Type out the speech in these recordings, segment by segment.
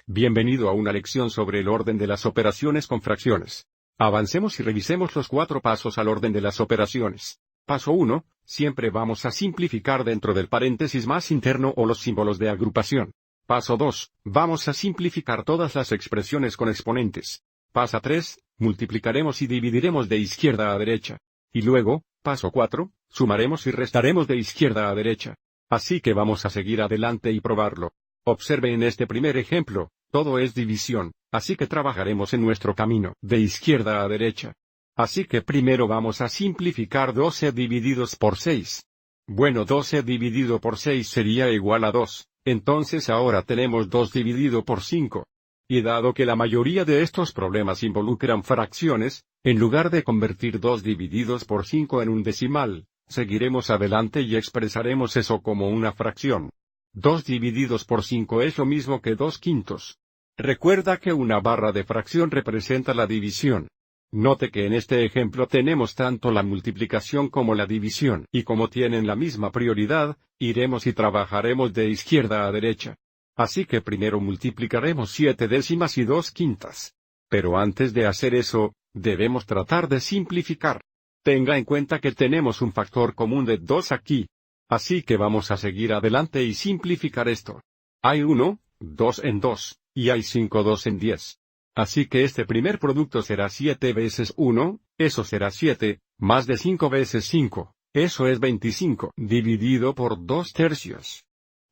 Bienvenido a una lección sobre el orden de las operaciones con fracciones. Avancemos y revisemos los 4 pasos al orden de las operaciones. Paso 1. Siempre vamos a simplificar dentro del paréntesis más interno o los símbolos de agrupación. Paso 2. Vamos a simplificar todas las expresiones con exponentes. Paso 3. Multiplicaremos y dividiremos de izquierda a derecha. Y luego, paso 4. Sumaremos y restaremos de izquierda a derecha. Así que vamos a seguir adelante y probarlo. Observe en este primer ejemplo, todo es división, así que trabajaremos en nuestro camino de izquierda a derecha. Así que primero vamos a simplificar 12 divididos por 6. Bueno, 12 dividido por 6 sería igual a 2, entonces ahora tenemos 2 dividido por 5. Y dado que la mayoría de estos problemas involucran fracciones, en lugar de convertir 2 divididos por 5 en un decimal, seguiremos adelante y expresaremos eso como una fracción. 2 divididos por 5 es lo mismo que 2 quintos. Recuerda que una barra de fracción representa la división. Note que en este ejemplo tenemos tanto la multiplicación como la división, y como tienen la misma prioridad, iremos y trabajaremos de izquierda a derecha. Así que primero multiplicaremos 7 décimas y 2 quintas. Pero antes de hacer eso, debemos tratar de simplificar. Tenga en cuenta que tenemos un factor común de 2 aquí. Así que vamos a seguir adelante y simplificar esto. Hay 1, 2 en 2, y hay 5 2 en 10. Así que este primer producto será 7 veces 1, eso será 7, más de 5 veces 5, eso es 25, dividido por 2 tercios.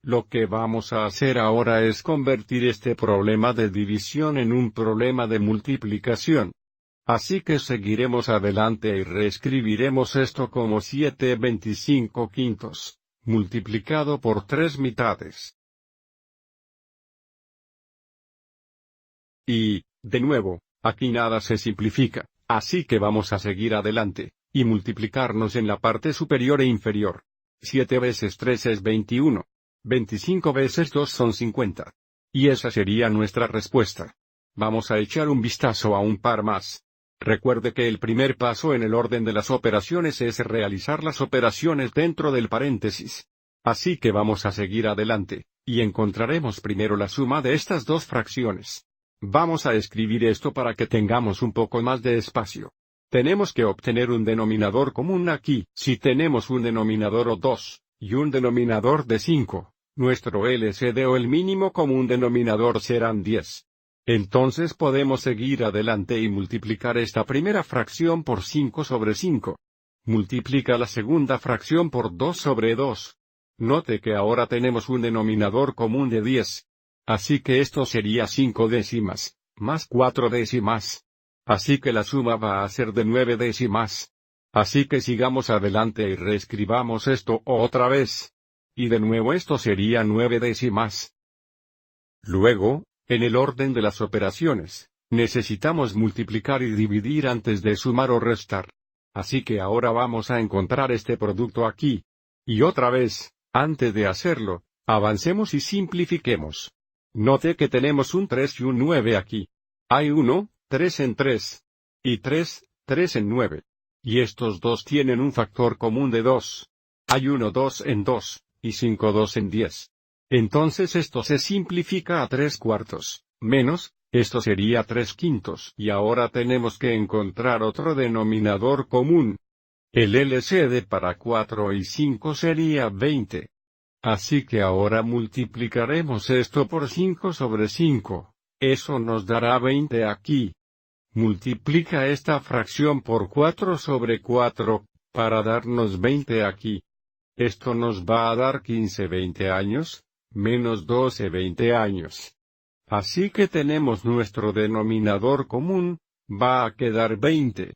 Lo que vamos a hacer ahora es convertir este problema de división en un problema de multiplicación. Así que seguiremos adelante y reescribiremos esto como 7 25 quintos, multiplicado por 3 mitades. Y, de nuevo, aquí nada se simplifica, así que vamos a seguir adelante, y multiplicarnos en la parte superior e inferior. 7 veces 3 es 21. 25 veces 2 son 50. Y esa sería nuestra respuesta. Vamos a echar un vistazo a un par más. Recuerde que el primer paso en el orden de las operaciones es realizar las operaciones dentro del paréntesis. Así que vamos a seguir adelante, y encontraremos primero la suma de estas dos fracciones. Vamos a escribir esto para que tengamos un poco más de espacio. Tenemos que obtener un denominador común aquí. Si tenemos un denominador o 2, y un denominador de 5, nuestro LCD o el mínimo común denominador serán 10. Entonces podemos seguir adelante y multiplicar esta primera fracción por 5 sobre 5. Multiplica la segunda fracción por 2 sobre 2. Note que ahora tenemos un denominador común de 10. Así que esto sería 5 décimas, más 4 décimas. Así que la suma va a ser de 9 décimas. Así que sigamos adelante y reescribamos esto otra vez. Y de nuevo esto sería 9 décimas. Luego, en el orden de las operaciones, necesitamos multiplicar y dividir antes de sumar o restar. Así que ahora vamos a encontrar este producto aquí. Y otra vez, antes de hacerlo, avancemos y simplifiquemos. Note que tenemos un 3 y un 9 aquí. Hay 1, 3 en 3. Y 3, 3 en 9. Y estos dos tienen un factor común de 2. Hay 1 2 en 2, y 5 2 en 10. Entonces esto se simplifica a 3 cuartos, menos, esto sería 3 quintos. Y ahora tenemos que encontrar otro denominador común. El LCD para 4 y 5 sería 20. Así que ahora multiplicaremos esto por 5 sobre 5. Eso nos dará 20 aquí. Multiplica esta fracción por 4 sobre 4, para darnos 20 aquí. Esto nos va a dar 15 20 años, menos 12 20 años. Así que tenemos nuestro denominador común, va a quedar 20.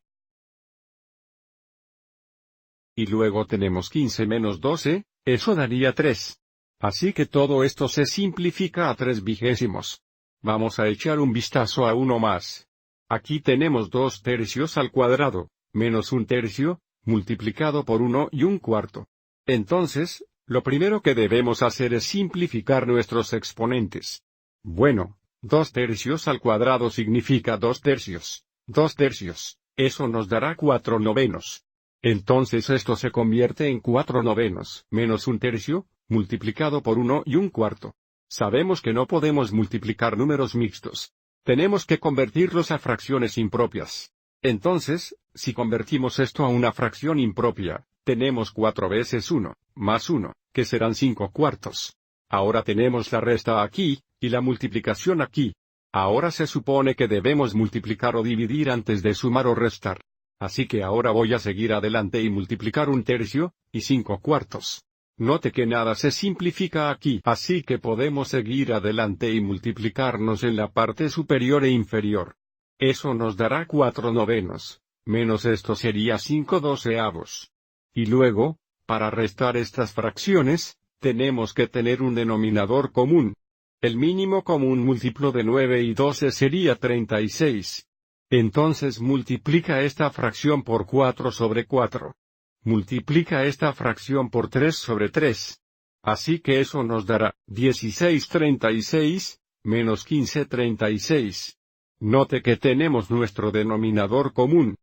Y luego tenemos 15 menos 12, eso daría 3. Así que todo esto se simplifica a 3 vigésimos. Vamos a echar un vistazo a uno más. Aquí tenemos 2 tercios al cuadrado, menos 1 tercio, multiplicado por 1 y 1 cuarto. Entonces, lo primero que debemos hacer es simplificar nuestros exponentes. Bueno, 2 tercios al cuadrado significa 2 tercios. 2 tercios, eso nos dará 4 novenos. Entonces esto se convierte en 4 novenos, menos 1 tercio, multiplicado por 1 y 1 cuarto. Sabemos que no podemos multiplicar números mixtos. Tenemos que convertirlos a fracciones impropias. Entonces, si convertimos esto a una fracción impropia, tenemos 4 veces 1, más 1, que serán 5 cuartos. Ahora tenemos la resta aquí, y la multiplicación aquí. Ahora se supone que debemos multiplicar o dividir antes de sumar o restar. Así que ahora voy a seguir adelante y multiplicar 1/3, y 5 cuartos. Note que nada se simplifica aquí, así que podemos seguir adelante y multiplicarnos en la parte superior e inferior. Eso nos dará 4/9, menos esto sería 5/12. Y luego, para restar estas fracciones, tenemos que tener un denominador común. El mínimo común múltiplo de 9 y 12 sería 36. Entonces multiplica esta fracción por 4/4. Multiplica esta fracción por 3/3. Así que eso nos dará 16/36, menos 15/36. Note que tenemos nuestro denominador común.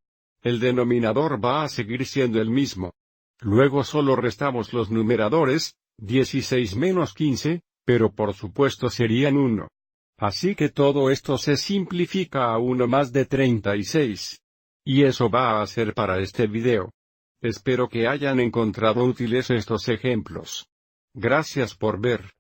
El denominador va a seguir siendo el mismo. Luego solo restamos los numeradores, 16 menos 15, pero por supuesto serían 1. Así que todo esto se simplifica a 1 más de 36. Y eso va a ser para este video. Espero que hayan encontrado útiles estos ejemplos. Gracias por ver.